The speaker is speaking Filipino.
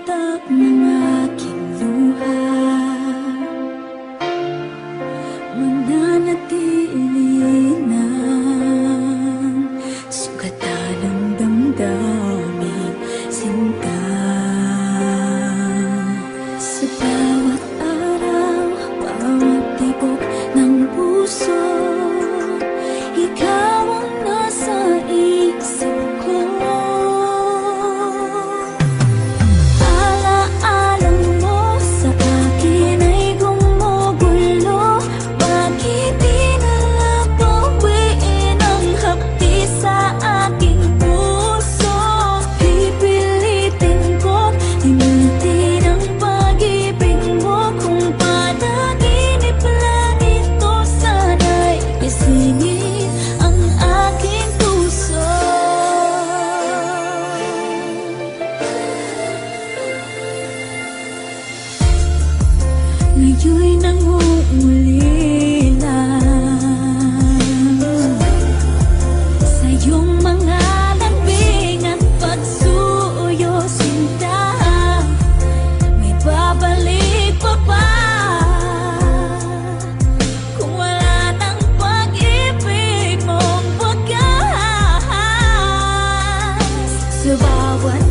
tatak ng aking luha, mananatili ng sugatan ng damdaming sinta. Sa bawat araw, bawat tibok ng puso, ikaw ang nasa isip ko. Ala-alang mo sa akin ay gumugulo. Bakit di na lang bawiin ang hapdi sa aking puso? Pipilitin ko't himitin ang pag-ibig mo. Kung panaginip lang ito, sana'y isingin ang aking puso. Ngayon'y nangungulila sa iyong mga lambing at pagsuyo, sinta. May babalik pa ba kung wala ng pag-ibig mong wagas? Sa bawat